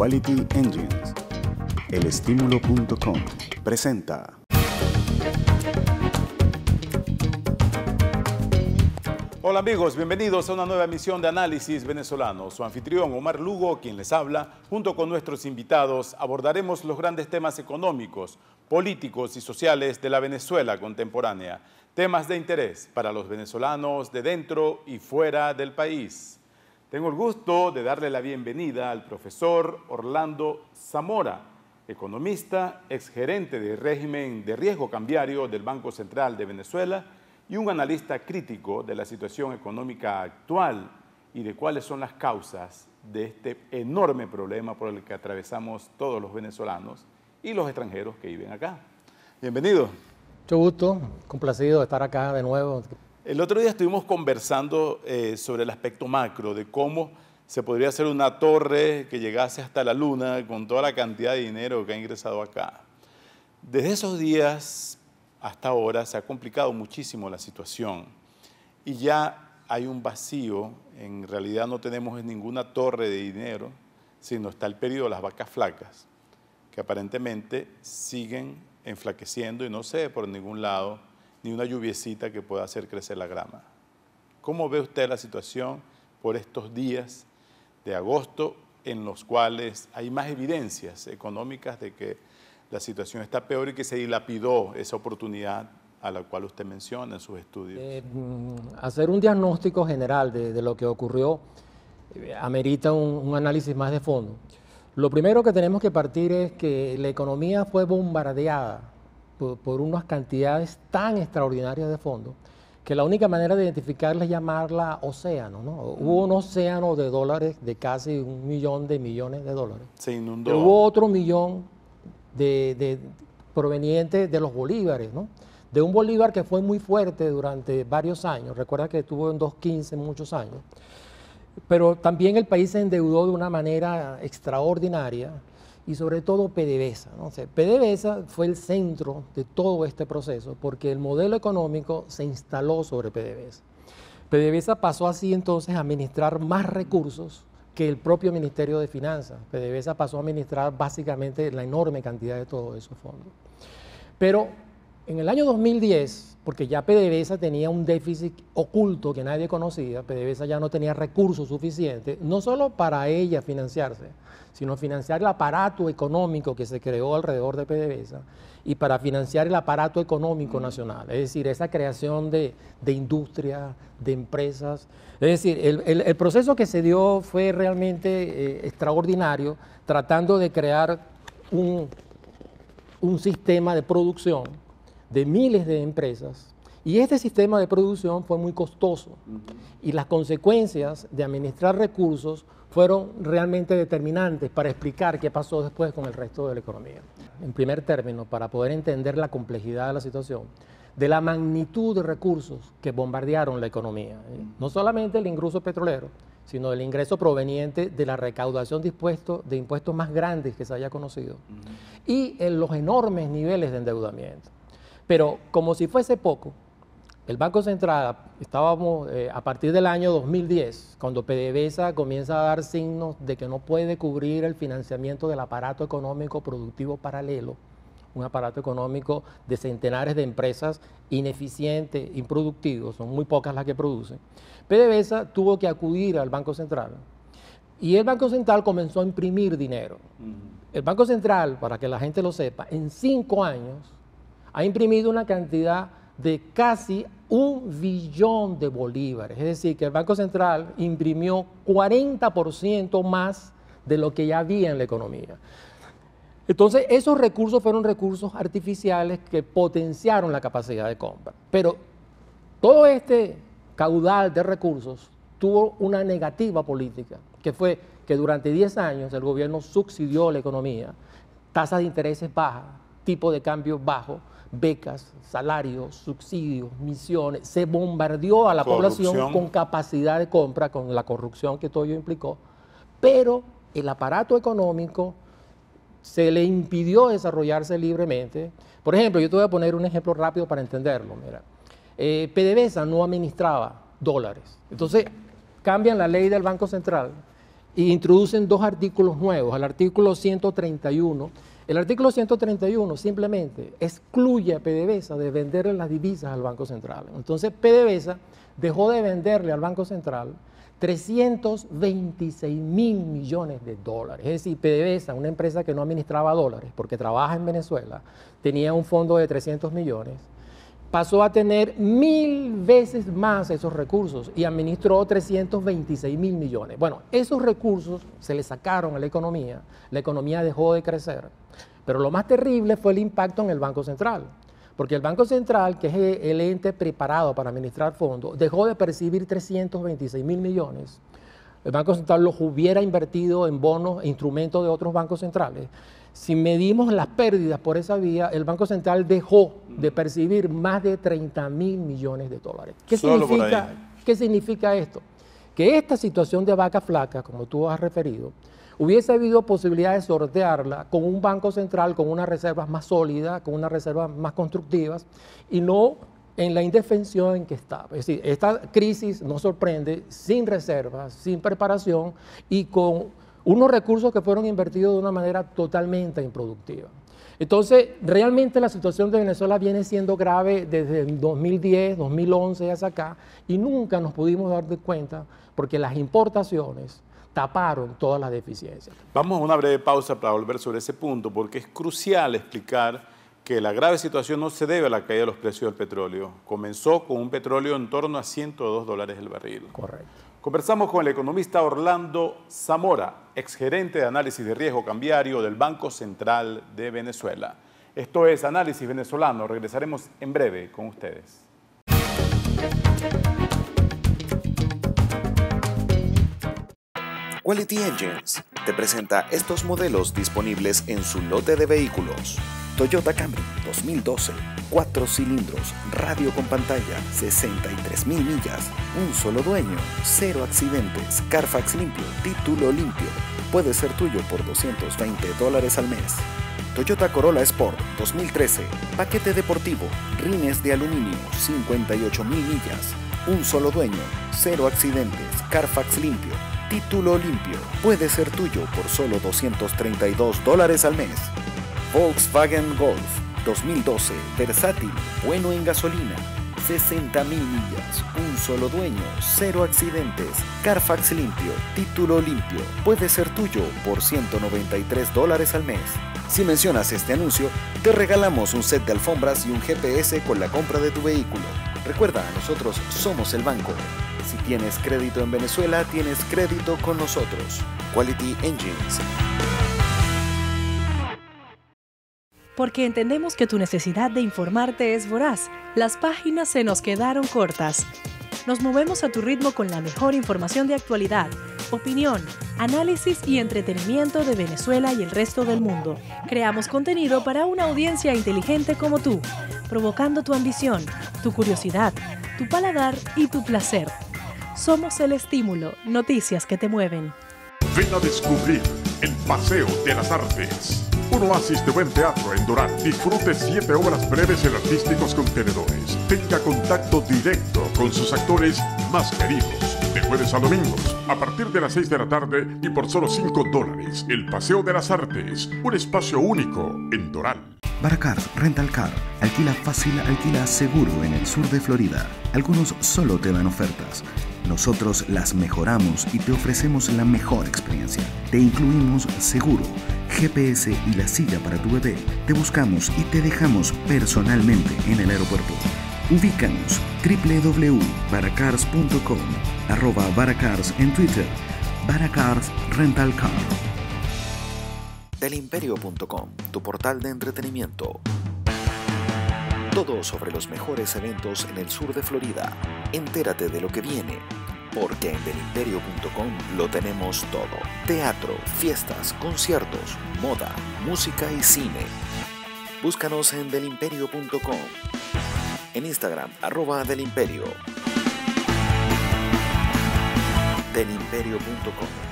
Quality Engines. Elestimulo.com presenta. Hola amigos, bienvenidos a una nueva emisión de Análisis Venezolano. Su anfitrión Omar Lugo, quien les habla, junto con nuestros invitados, abordaremos los grandes temas económicos, políticos y sociales de la Venezuela contemporánea. Temas de interés para los venezolanos de dentro y fuera del país. Tengo el gusto de darle la bienvenida al profesor Orlando Zamora, economista, exgerente de régimen de riesgo cambiario del Banco Central de Venezuela y un analista crítico de la situación económica actual y de cuáles son las causas de este enorme problema por el que atravesamos todos los venezolanos y los extranjeros que viven acá. Bienvenido. Mucho gusto, complacido de estar acá de nuevo. El otro día estuvimos conversando sobre el aspecto macro, de cómo se podría hacer una torre que llegase hasta la luna con toda la cantidad de dinero que ha ingresado acá. Desde esos días hasta ahora se ha complicado muchísimo la situación y ya hay un vacío. En realidad no tenemos ninguna torre de dinero, sino está el periodo de las vacas flacas, que aparentemente siguen enflaqueciendo y no se ve por ningún lado ni una lluviecita que pueda hacer crecer la grama. ¿Cómo ve usted la situación por estos días de agosto en los cuales hay más evidencias económicas de que la situación está peor y que se dilapidó esa oportunidad a la cual usted menciona en sus estudios? Hacer un diagnóstico general de lo que ocurrió amerita un análisis más de fondo. Lo primero que tenemos que partir es que la economía fue bombardeada por unas cantidades tan extraordinarias de fondos que la única manera de identificarla es llamarla océano, ¿no? Hubo un océano de dólares de casi 1 millón de millones de dólares. Se inundó. Pero hubo otro millón proveniente de los bolívares, ¿no? De un bolívar que fue muy fuerte durante varios años. Recuerda que estuvo en 2.15 muchos años. Pero también el país se endeudó de una manera extraordinaria y sobre todo PDVSA, ¿no? O sea, PDVSA fue el centro de todo este proceso porque el modelo económico se instaló sobre PDVSA. PDVSA pasó así entonces a administrar más recursos que el propio Ministerio de Finanzas. PDVSA pasó a administrar básicamente la enorme cantidad de todos esos fondos. Pero en el año 2010, porque ya PDVSA tenía un déficit oculto que nadie conocía, PDVSA ya no tenía recursos suficientes, no solo para ella financiarse, sino financiar el aparato económico que se creó alrededor de PDVSA y para financiar el aparato económico nacional, es decir, esa creación de industria, de empresas. Es decir, el proceso que se dio fue realmente extraordinario, tratando de crear un sistema de producción de miles de empresas, y este sistema de producción fue muy costoso y las consecuencias de administrar recursos fueron realmente determinantes para explicar qué pasó después con el resto de la economía. En primer término, para poder entender la complejidad de la situación, de la magnitud de recursos que bombardearon la economía, no solamente el ingreso petrolero, sino el ingreso proveniente de la recaudación de impuestos más grandes que se haya conocido, y en los enormes niveles de endeudamiento. Pero como si fuese poco, el Banco Central, estábamos a partir del año 2010, cuando PDVSA comienza a dar signos de que no puede cubrir el financiamiento del aparato económico productivo paralelo, un aparato económico de centenares de empresas ineficientes, improductivos, son muy pocas las que producen. PDVSA tuvo que acudir al Banco Central y el Banco Central comenzó a imprimir dinero. El Banco Central, para que la gente lo sepa, en 5 años ha imprimido una cantidad de casi 1 billón de bolívares. Es decir, que el Banco Central imprimió 40% más de lo que ya había en la economía. Entonces, esos recursos fueron recursos artificiales que potenciaron la capacidad de compra. Pero todo este caudal de recursos tuvo una negativa política, que fue que durante 10 años el gobierno subsidió la economía, tasas de intereses bajas, tipo de cambio bajo, becas, salarios, subsidios, misiones, se bombardeó a la población con capacidad de compra, con la corrupción que todo ello implicó, pero el aparato económico se le impidió desarrollarse libremente. Por ejemplo, yo te voy a poner un ejemplo rápido para entenderlo. Mira, PDVSA no administraba dólares, entonces cambian la ley del Banco Central y introducen dos artículos nuevos, el artículo 131. El artículo 131 simplemente excluye a PDVSA de venderle las divisas al Banco Central. Entonces PDVSA dejó de venderle al Banco Central 326.000 millones de dólares. Es decir, PDVSA, una empresa que no administraba dólares porque trabaja en Venezuela, tenía un fondo de 300 millones, pasó a tener 1000 veces más esos recursos y administró 326.000 millones. Bueno, esos recursos se le sacaron a la economía dejó de crecer, pero lo más terrible fue el impacto en el Banco Central, porque el Banco Central, que es el ente preparado para administrar fondos, dejó de percibir 326.000 millones. El Banco Central los hubiera invertido en bonos e instrumentos de otros bancos centrales. Si medimos las pérdidas por esa vía, el Banco Central dejó de percibir más de 30.000 millones de dólares. ¿Qué significa esto? Que esta situación de vaca flaca, como tú has referido, hubiese habido posibilidad de sortearla con un Banco Central con unas reservas más sólidas, con unas reservas más constructivas, y no en la indefensión en que estaba. Es decir, esta crisis nos sorprende sin reservas, sin preparación y con unos recursos que fueron invertidos de una manera totalmente improductiva. Entonces, realmente la situación de Venezuela viene siendo grave desde el 2010, 2011 hasta acá, y nunca nos pudimos dar de cuenta porque las importaciones taparon todas las deficiencias. Vamos a una breve pausa para volver sobre ese punto, porque es crucial explicar que la grave situación no se debe a la caída de los precios del petróleo. Comenzó con un petróleo en torno a $102 el barril. Correcto. Conversamos con el economista Orlando Zamora, exgerente de análisis de riesgo cambiario del Banco Central de Venezuela. Esto es Análisis Venezolano. Regresaremos en breve con ustedes. Quality Engines te presenta estos modelos disponibles en su lote de vehículos. Toyota Camry 2012, 4 cilindros, radio con pantalla, 63.000 millas, un solo dueño, 0 accidentes, Carfax limpio, título limpio. Puede ser tuyo por $220 al mes. Toyota Corolla Sport 2013, paquete deportivo, rines de aluminio, 58.000 millas, un solo dueño, 0 accidentes, Carfax limpio, título limpio. Puede ser tuyo por solo $232 al mes. Volkswagen Golf 2012, versátil, bueno en gasolina, 60.000 millas, un solo dueño, 0 accidentes, Carfax limpio, título limpio. Puede ser tuyo por $193 al mes. Si mencionas este anuncio, te regalamos un set de alfombras y un GPS con la compra de tu vehículo. Recuerda, nosotros somos el banco. Si tienes crédito en Venezuela, tienes crédito con nosotros. Quality Engines. Porque entendemos que tu necesidad de informarte es voraz, las páginas se nos quedaron cortas. Nos movemos a tu ritmo con la mejor información de actualidad, opinión, análisis y entretenimiento de Venezuela y el resto del mundo. Creamos contenido para una audiencia inteligente como tú, provocando tu ambición, tu curiosidad, tu paladar y tu placer. Somos el estímulo, noticias que te mueven. Ven a descubrir el Paseo de las Artes. Un oasis de buen teatro en Doral. Disfrute 7 obras breves en artísticos contenedores. Tenga contacto directo con sus actores más queridos. De jueves a domingos, a partir de las 6 de la tarde y por solo $5. El Paseo de las Artes. Un espacio único en Doral. Baracars Rental Car. Alquila fácil, alquila seguro en el sur de Florida. Algunos solo te dan ofertas. Nosotros las mejoramos y te ofrecemos la mejor experiencia. Te incluimos seguro, GPS y la silla para tu bebé. Te buscamos y te dejamos personalmente en el aeropuerto. Ubícanos www.baracars.com, @Baracars en Twitter, Baracars Rental Car. Delimperio.com, tu portal de entretenimiento. Todo sobre los mejores eventos en el sur de Florida. Entérate de lo que viene, porque en delimperio.com lo tenemos todo. Teatro, fiestas, conciertos, moda, música y cine. Búscanos en delimperio.com. En Instagram, @delimperio. Delimperio.com.